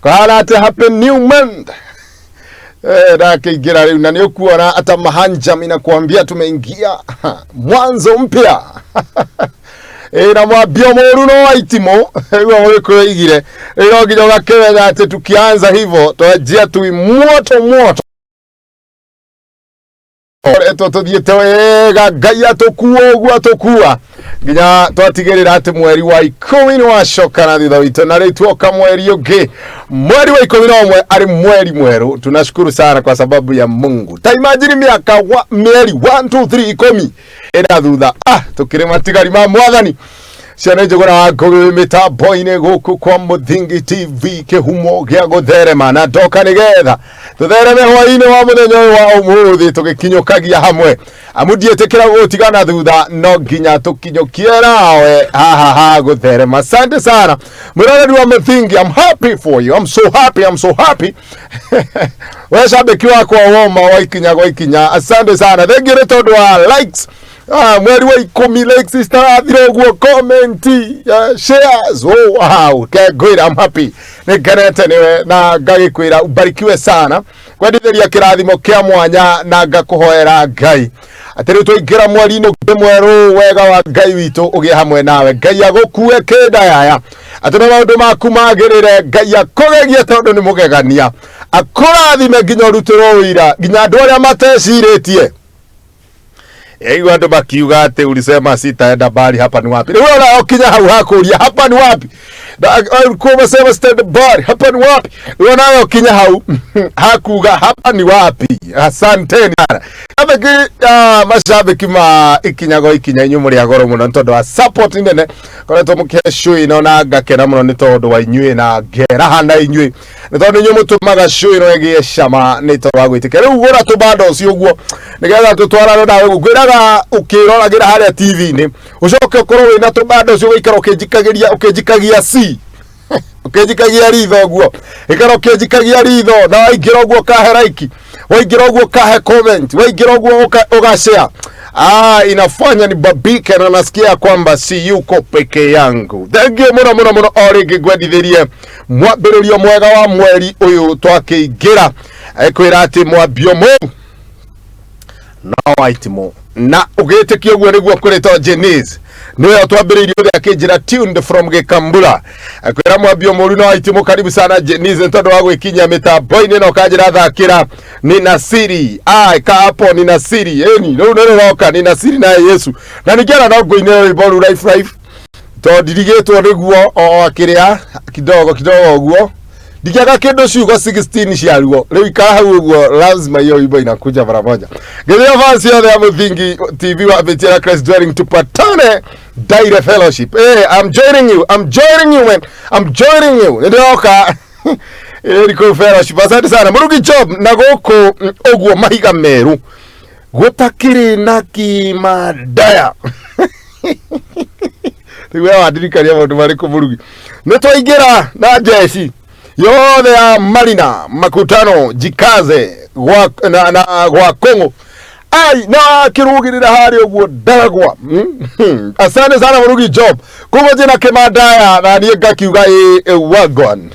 Kana ati happy new month. Gira na niyo kuona hata mahanjam inakuambia tumeingia mwanzo mpya. Na mwabio moru no waitimo iwa mweko igire ino gijoga kewega ati tukianza hivyo twajia tui moto eto tothiete wega Ngai tukua ginya twatigirira ati mweri wa 10 ni washoka na thitha witu na rituoka mweri ungi mweri wa 11 ari mweri mweru. Tunashukuru sana kwa sababu ya Mungu. Taimagine miaka mieri 1 2 3 10 ina thutha tukirima tigari ma mwathani ciana njogora wagogo mitambo-ini guku kwa Muthingi TV kihumo gia gutherema na ndoka nigetha tuthereme hwaini wa muthenya wa umuthi tugikinyukagia hamwe amudietekera gutigana thutha no nginya tukinyukie nawe ha gutherema. Asante sana murarani wa Muthingi. I'm happy for you. I'm so happy wewe shabiki wako wa Ikinya. Asante sana. Thank you to our likes. Mweri wa 10 likes sister through comment shares. Oh wow, okay, good. I'm happy. Nigarete niwe na ngagikwira ubarikiwe sana kwa nditheria kirathimo kia mwanya na ngakuhoera Ngai atiri tuingira mweri no mweru wega wa Ngai witu ugie hamwe nawe. Ngai agukue kenda yaya atiri maundu maku magirire. Ngai akugegie tondu ni mugegania akurathime nginya rutiro wira nginya andu aria mateciritie. Ando bakiuga ati ulisema sitaenda bali, hapa ni wapi? Wewe unaokinya hakulia hapa ni wapi? Alikuwa sema sitaenda bali, hapa ni wapi? Wewe unaokinya hakuga hapa ni wapi? Asanteni sana. Mashabiki ma Ikinya nyumuri ya goro muno ntondo wa support nene koreto mukeshu ino na gakena muno nitondo wa inywe na gera hana inywe nitondo nyumu tumaga shu ino egie shama nitondo wa gwitikere ugora tubando usiuguo nigetha tutwarana nawe gugwiraga ukirora gira haria TV ni ucoke ukorwo wina tubando ucio wikara ukejikagia si ukejikagia ritho guo ikara ukejikagia ritho na waingira guo kaheraiki waingira guo kahe comment waingira guo ugashare. Inafanya ni babike na nasikia kwamba si yuko peke yangu. Thank you muno origi gwendithirie mwambiririo mwega wa mweri uyu twakiingira kwira ati mwambio mu na waitimo na ugetekio guo niguo kureta Jenice niwe twambiririo akinjira tuned from Gikambura kwira mwambio muri no waitimo. Karibu sana Jenice ntondo wa gwikinya mitambo-ini no kanjira thakira ni nasiri ka hapo ni nasiri eni no roka ni nasiri na Yesu na nikiana no goine iboru life to dirigetwo niguo o akiria kidogo guo dikiaga kendo ciugo 16 ciaruo riu ikahau guo lazima hiyo ibo inakuja mara moja. Gethia fans yothe ya Muthingi TV wa Betira Christ dwelling tupatane direct fellowship. I'm joining you man. I'm joining you ndoka Eriko fellowship. Asante sana murugi job na goko oguo mahiga meru gutakiri na kimadaya tiwe wadirikaria maundu mariko murugi nitwaingira na jeshi yothe ya marina makutano jikaze gwa Kongo na kirugirira hari uguo ndagwa. Asante sana murugi job kuko jina kimadaya na niye ngakiuga wagon.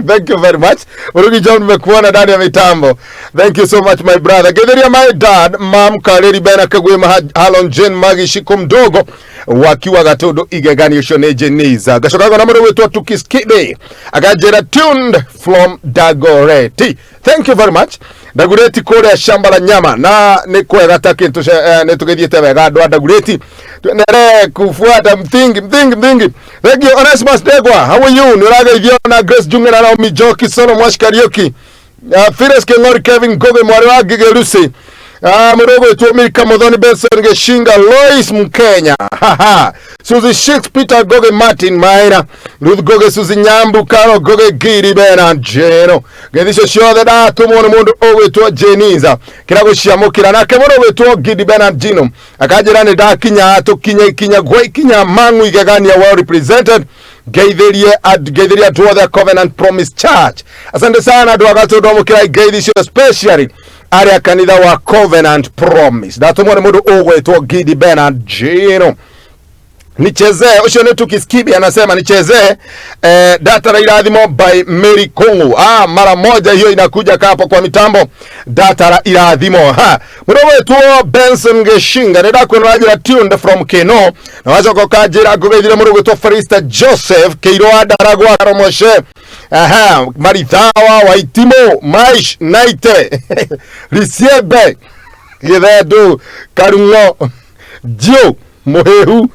Thank you very much. Murugi John nimekuona ndani ya mitambo. Thank you so much my brother. Getheria my dad, mom Kareri Bena Kagwema Halon Jen Magi Shiko mdogo wakiwa Gatondo Igegani Yoshone Jeniza. Gashokago na mwana wetu tukiskide. Agajera tuned from Dagoreti. Thank you very much. Dagoreti kore shamba la nyama na nikwega takintu netugedhiete wega Dagoreti. Tuendelee kufuata mthingi. Thank you Onesimus Degwa. How are you? Nuraga iviona Grace Jungena na Mijoki Sono Mwash Karaoke. Fires Kengori Kevin Goge Mwariwa Gigerusi. Murogo wetu Mirka Modhoni Benson Geshinga Lois Mkenya. Suzy Shix Peter Goge Martin Maina Ruth Goge Suzy Nyambu Karo Goge Giri Bena Jeno Gedisho Shode da Tumono Mundu Owetu Jeniza Kirago Shamukira na Kemono Wetu Gidi Bena Jino Akajirani da Kinya to Ikinya Gwe Kinya Mangu Igagani well represented. Getheria to the Covenant Promise Church. Asante sana duagato domo kira geidisho especially area kanitha wa Covenant Promise. Dato mwone mudu ogwe to Gidi Bena Jino nichezee ucio ni tukiskibi anasema nichezee data la irathimo by Mary Kongo. Mara moja hiyo inakuja hapo kwa mitambo data la irathimo. Mrowe tuo Benson Geshinga nenda kwenda tuned from Keno na wacho kokajira gugethire murugo to Farista Joseph Keiro Adaragwa Romoshe Marithawa Waitimo Maish Naite Risiebe Githedu Karungo Jio Muhehu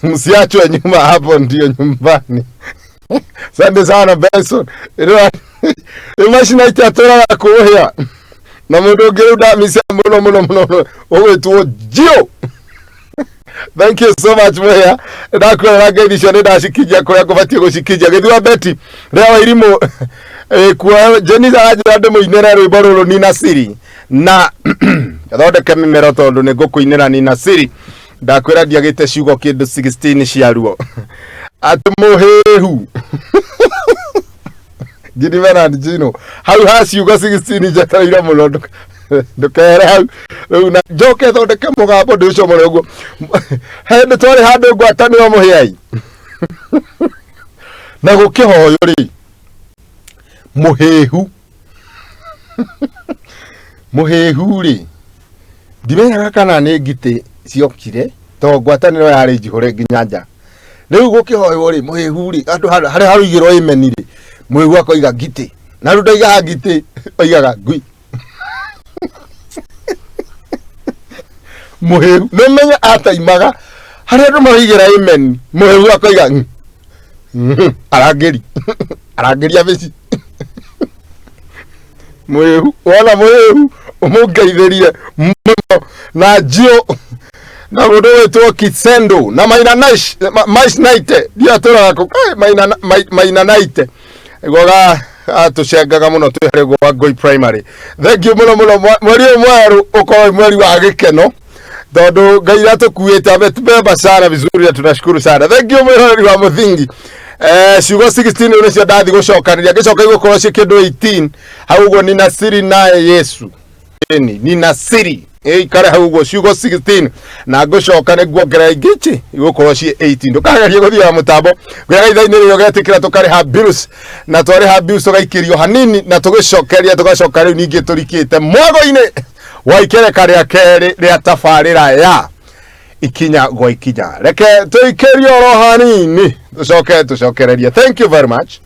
msiachwe nyuma, hapo ndio nyumbani. Asante sana Benson. Imagine itatora kuoya na mundu ngiruda misa muno owe tuo Jio. Thank you so much Moya. Ndakora rangethicwo ndashikijia kuria kubatie gushikijia githwa beti ria wairimo kwa Jenisa ajira ndemo inera rwimbo ruru ni Nasiri na thondeke mimero tondu ni ngukuinira ni Nasiri. Ndakwira ndiagite ciugo kindu 16 ciaruo ati muhehu Gidivana Jino hau hasiugo 16 jataira muno ndukere hau na joke thondeke mugambo nducio muno uguo hende twari handu ngwatani wa muhei na gukihoyo ri muhehu ri ndimenya kana ni ngite ciokire to ngwataniro yari njihore nginyanja riu gukihoyo ri muhehu ri andu hari haruigirwo imeni ri muhehu akoiga ngite na ru ndaiga ngite oigaga ngui muhehu nemenya ataimaga hari andu mahigira imeni muhehu akoiga arangeri abeci muhehu wala muhehu umugeithirie muno na Jio na mundu wetwo Kisendo na mais naite dia tora ko maina naite goga atucengaga muno twere gwa Ngoi primary. Thank you muno mweri mweru uko mweri wa gikeno tondu Ngai atukuite ametubeba sana vizuri na tunashukuru sana. Thank you mweri wa muthingi. Ciugo 16 unacio ndathi gucokaniria gicoka igukorwo ci kindu 18 hau uguo ni Nasiri naye Yesu ni Nasiri ikare hau uguo ciugo 16 na gucoka niguongerera ingici igukorwo ci 18 ndukagerie guthira mutambo gwira ithaini rio getikira tukari ha bills na twari ha bills tugaikirio hanini na tugicokeria tugacoka riu ningi turikite mwago-ini wa ikereka ria keri ria tafarira ya Ikinya gwa Ikinya. Reke tuikerio ro hanini tucokererie. Thank you very much.